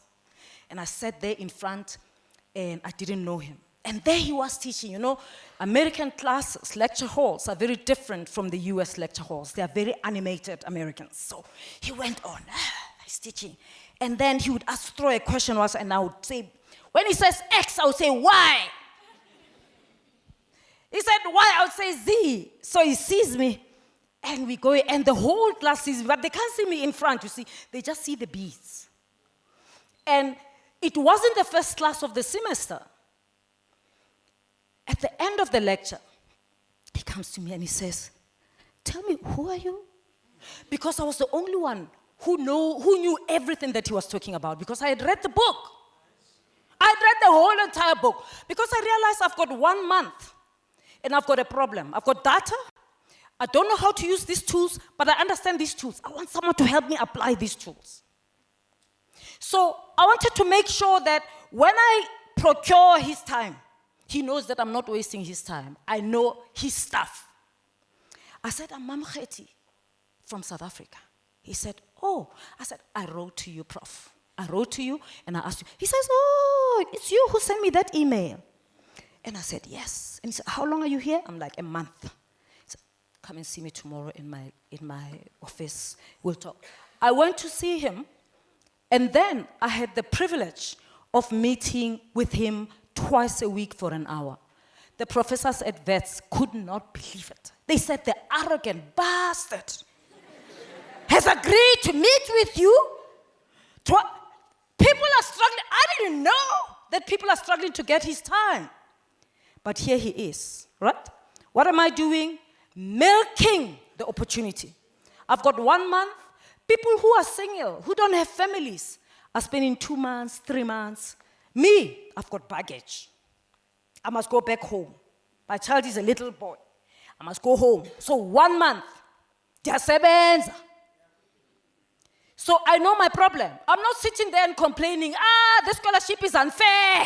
And I sat there in front, and I didn't know him. And there he was teaching. You know, American classes, lecture halls are very different from the US lecture halls. They are very animated Americans. So he went on, he's teaching. And then he would throw a question once, and I would say, when he says X, I would say Y. He said Y, I would say Z. So he sees me, and we go, and the whole class sees me, but they can't see me in front, you see. They just see the beads. And it wasn't the first class of the semester. At the end of the lecture, he comes to me and he says, tell me, who are you? Because I was the only one who knew everything that he was talking about, because I had read the book. I had read the whole entire book, because I realized I've got 1 month and I've got a problem. I've got data. I don't know how to use these tools, but I understand these tools. I want someone to help me apply these tools. So I wanted to make sure that when I procure his time, he knows that I'm not wasting his time. I know his stuff. I said, I'm Mamokgethi from South Africa. He said, oh. I said, I wrote to you, Prof. I wrote to you and I asked you. He says, oh, it's you who sent me that email. And I said, yes. And he said, how long are you here? I'm like, a month. He said, come and see me tomorrow in my office. We'll talk. I went to see him, and then I had the privilege of meeting with him twice a week for an hour. The professors at Vets could not believe it. They said, the arrogant bastard has agreed to meet with you. People are struggling. I didn't know that people are struggling to get his time. But here he is, right? What am I doing? Milking the opportunity. I've got 1 month. People who are single, who don't have families, are spending 2 months, 3 months. Me, I've got baggage. I must go back home. My child is a little boy. I must go home. So 1 month, diyasebenza. So I know my problem. I'm not sitting there and complaining, the scholarship is unfair.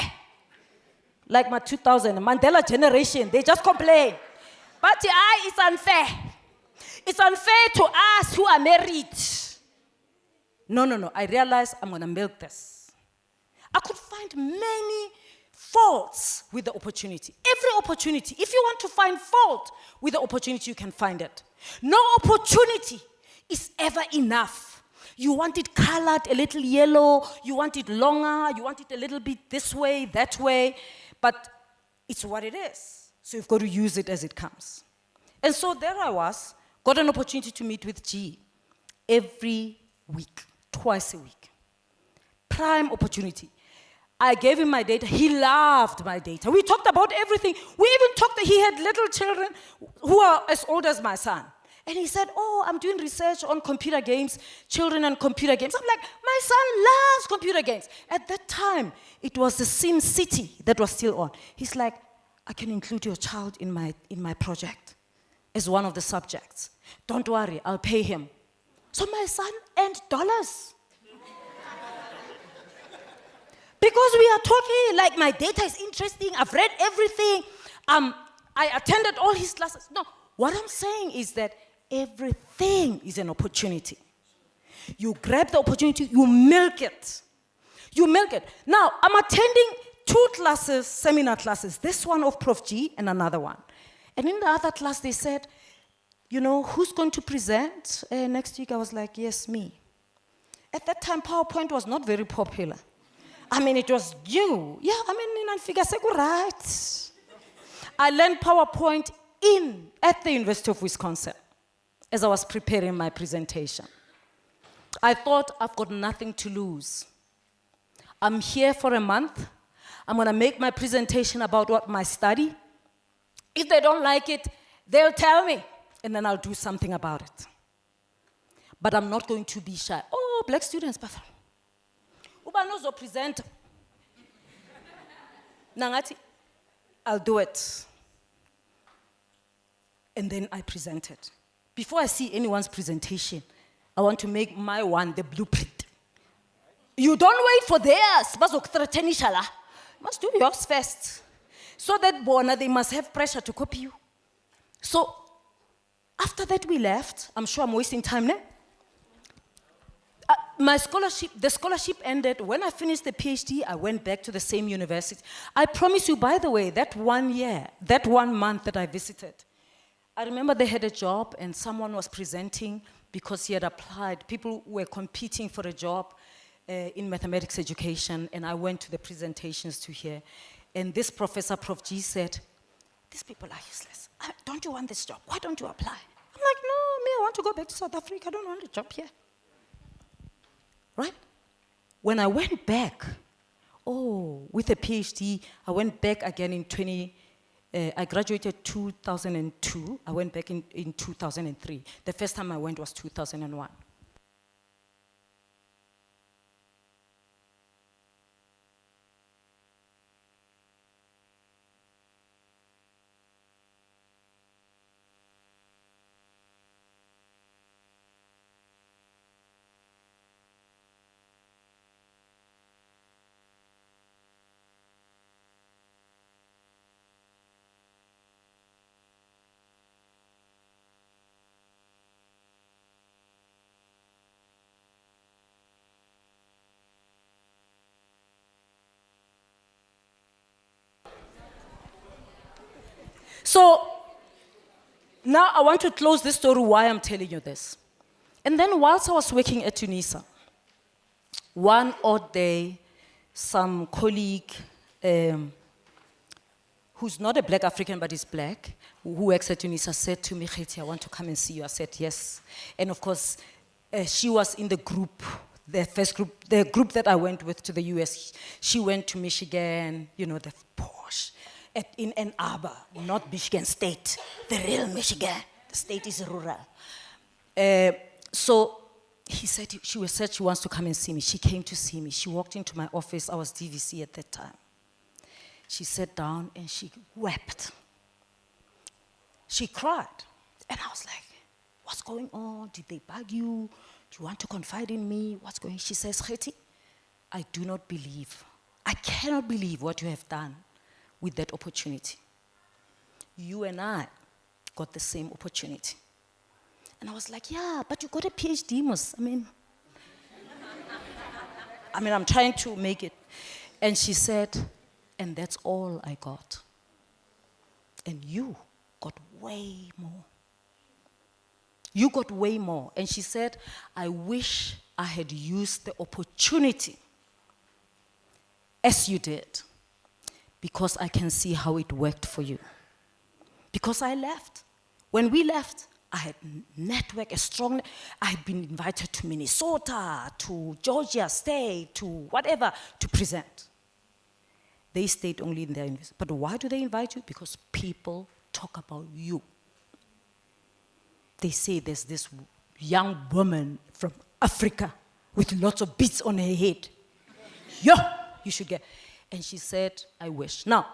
Like my 2000 Mandela generation, they just complain. But it's unfair. It's unfair to us who are married. No. I realized I'm going to milk this. I could find many faults with the opportunity. Every opportunity. If you want to find fault with the opportunity, you can find it. No opportunity is ever enough. You want it colored a little yellow, you want it longer, you want it a little bit this way, that way, but it's what it is. So you've got to use it as it comes. And so there I was, got an opportunity to meet with G every week, twice a week. Prime opportunity. I gave him my data. He loved my data. We talked about everything. We even talked that he had little children who are as old as my son. And he said, I'm doing research on computer games, children and computer games. I'm like, my son loves computer games. At that time, it was the Sim City that was still on. He's like, I can include your child in my project as one of the subjects. Don't worry, I'll pay him. So my son earned dollars. Because we are talking, like my data is interesting, I've read everything, I attended all his classes. No, what I'm saying is that everything is an opportunity. You grab the opportunity, you milk it. You milk it. Now, I'm attending 2 classes, seminar classes, this one of Prof G and another one. And in the other class, they said, who's going to present next week? I was like, yes, me. At that time, PowerPoint was not very popular. It was new. Yeah, right. I learned PowerPoint at the University of Wisconsin as I was preparing my presentation. I thought, I've got nothing to lose. I'm here for a month. I'm going to make my presentation about what my study. If they don't like it, they'll tell me, and then I'll do something about it. But I'm not going to be shy. Oh, black students, Papa. Ubanozo present. Nangati, I'll do it. And then I presented. Before I see anyone's presentation, I want to make my one the blueprint. You don't wait for theirs. You must do yours first. So that they must have pressure to copy you. So after that we left. I'm sure I'm wasting time now. the scholarship ended. When I finished the PhD, I went back to the same university. I promise you, by the way, that 1 year, that 1 month that I visited, I remember they had a job and someone was presenting because he had applied. People were competing for a job in mathematics education, and I went to the presentations to hear. And this professor, Prof G, said, "These people are useless. Don't you want this job? Why don't you apply?" I'm like, "No, me, I want to go back to South Africa. I don't want a job here." Right? When I went back, with a PhD, I went back again in I graduated 2002. I went back in 2003. The first time I went was 2001. So now I want to close this story why I'm telling you this. And then whilst I was working at UNISA, one odd day, some colleague who's not a black African but is black, who works at UNISA, said to me, "Kgethi, I want to come and see you." I said, "Yes." And of course, she was in the group, the first group, the group that I went with to the US. She went to Michigan, you know, the posh, in Ann Arbor, not Michigan State, the real Michigan. The state is rural. So she said she wants to come and see me. She came to see me. She walked into my office. I was DVC at that time. She sat down and she wept. She cried. And I was like, "What's going on? Did they bug you? Do you want to confide in me? What's going on?" She says, "Kgethi, I do not believe. I cannot believe what you have done with that opportunity. You and I got the same opportunity." And I was like, "Yeah, but you got a PhD, Mus. I mean, I'm trying to make it." And she said, "And that's all I got. And you got way more. You got way more." And she said, "I wish I had used the opportunity as you did, because I can see how it worked for you." Because I left. When we left, I had network, I had been invited to Minnesota, to Georgia State, to whatever, to present. They stayed only in their university. But why do they invite you? Because people talk about you. They say there's this young woman from Africa with lots of beads on her head. You should get. And she said, "I wish." Now,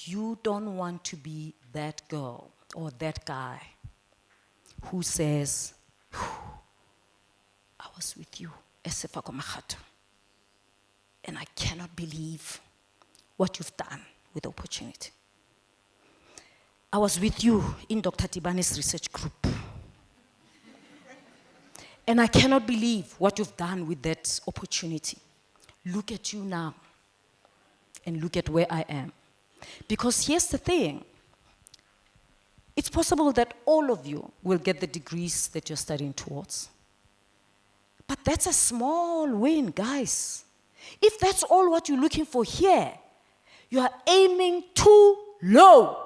you don't want to be that girl or that guy who says, "I was with you at Sefako Makgatho, and I cannot believe what you've done with the opportunity. I was with you in Dr. Tibane's research group, and I cannot believe what you've done with that opportunity. Look at you now, and look at where I am." Because here's the thing. It's possible that all of you will get the degrees that you're studying towards. But that's a small win, guys. If that's all what you're looking for here, you are aiming too low.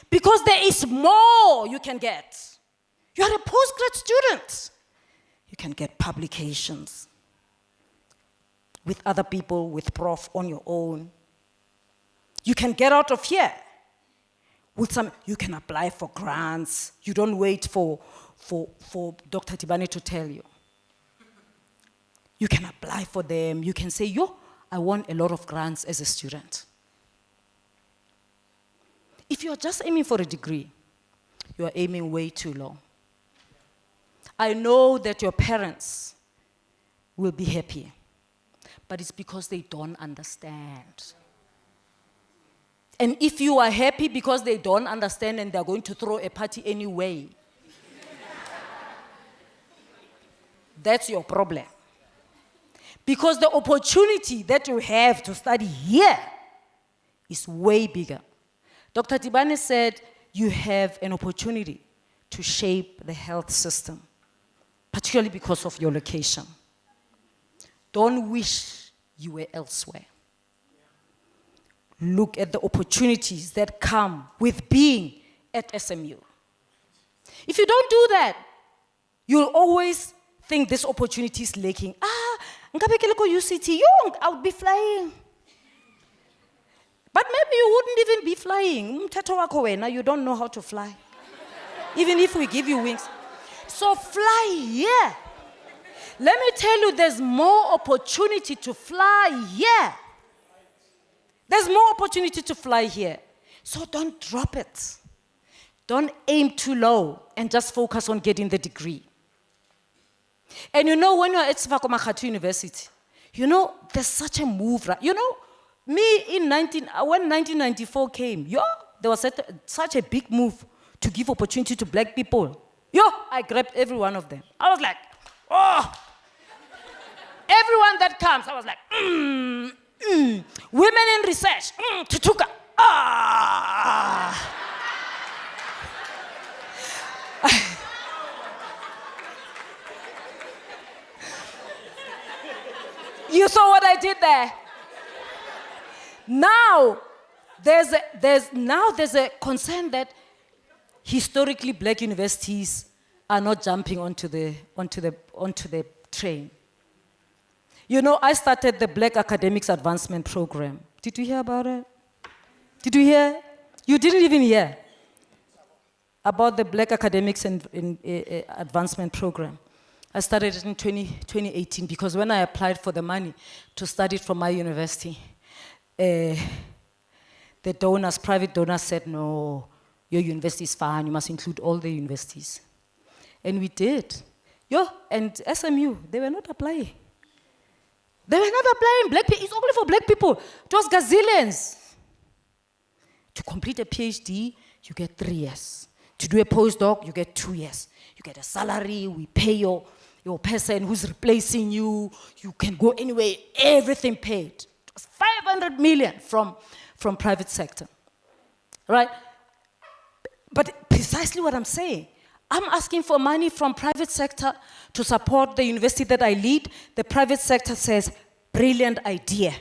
Because there is more you can get. You are a postgrad student. You can get publications with other people, with Prof, on your own. You can get out of here. You can apply for grants. You don't wait for Dr. Tibane to tell you. You can apply for them. You can say, I won a lot of grants as a student. If you're just aiming for a degree, you are aiming way too low. I know that your parents will be happy, but it's because they don't understand. And if you are happy because they don't understand and they're going to throw a party anyway, that's your problem. Because the opportunity that you have to study here is way bigger. Dr. Tibane said you have an opportunity to shape the health system, particularly because of your location. Don't wish you were elsewhere. Look at the opportunities that come with being at SMU. If you don't do that, you'll always think this opportunity is lacking. Ngabe ke le ko UCT, I would be flying. But maybe you wouldn't even be flying. Mthetho wakho wena, you don't know how to fly. Even if we give you wings. So fly here. Let me tell you, there's more opportunity to fly here. There's more opportunity to fly here. So don't drop it. Don't aim too low and just focus on getting the degree. And you know, when you're at Sefako Makgatho University, you know, there's such a move, right? You know, me when 1994 came, there was such a big move to give opportunity to black people. I grabbed every one of them. I was like, oh. Everyone that comes, I was like, Women in research, Tutuka. You saw what I did there? Now, there's a concern that historically black universities are not jumping onto the train. You know, I started the Black Academics Advancement Program. Did you hear about it? Did you hear? You didn't even hear about the Black Academics Advancement Program. I started it in 2018 because when I applied for the money to study from my university, the private donors said, no, your university is fine, you must include all the universities. And we did. And SMU, they were not applying. They were not applying. It's only for black people. It was gazillions. To complete a PhD, you get 3 years. To do a postdoc, you get 2 years. You get a salary, we pay your person who's replacing you. You can go anywhere, everything paid. It was 500 million from private sector, right? But precisely what I'm saying, I'm asking for money from private sector to support the university that I lead. The private sector says, brilliant idea,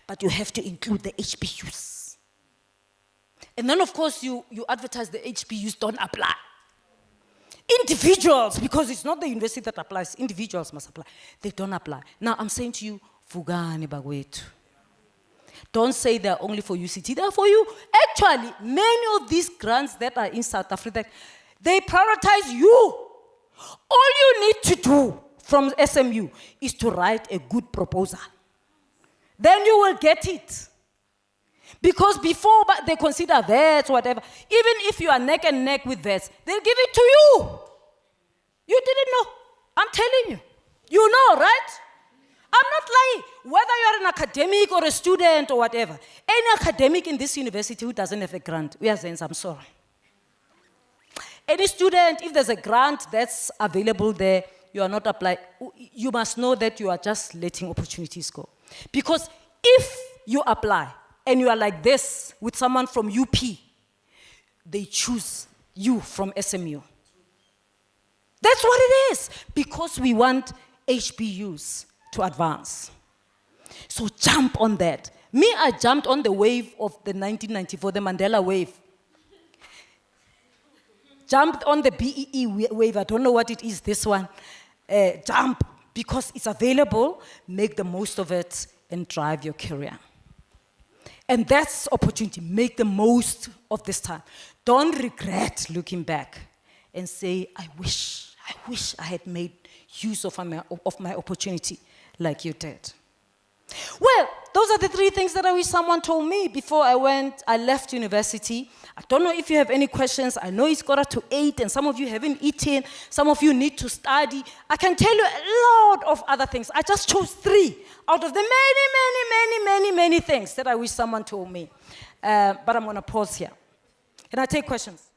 but you have to include the HBUs. And then of course you advertise the HBUs don't apply. Individuals, because it's not the university that applies, individuals must apply. They don't apply. Now I'm saying to you, Vugani bagwethu. Don't say they're only for UCT, they're for you. Actually, many of these grants that are in South Africa, they prioritize you. All you need to do from SMU is to write a good proposal. Then you will get it. Because before they consider VETs, whatever, even if you are neck and neck with VETs, they'll give it to you. You didn't know. I'm telling you. You know, right? I'm not lying. Whether you're an academic or a student or whatever, any academic in this university who doesn't have a grant, I'm sorry. Any student, if there's a grant that's available there, you are not applying, you must know that you are just letting opportunities go. Because if you apply and you are like this with someone from UP, they choose you from SMU. That's what it is, because we want HBUs to advance. So jump on that. Me, I jumped on the wave of the 1994, the Mandela wave. Jumped on the BEE wave, I don't know what it is, this one. Jump, because it's available, make the most of it and drive your career. And that's opportunity, make the most of this time. Don't regret looking back and say, I wish I had made use of my opportunity like you did. Well, those are the 3 things that I wish someone told me before I left university. I don't know if you have any questions. I know it's quarter to 8 and some of you haven't eaten. Some of you need to study. I can tell you a lot of other things. I just chose 3 out of the many things that I wish someone told me. But I'm going to pause here. Can I take questions?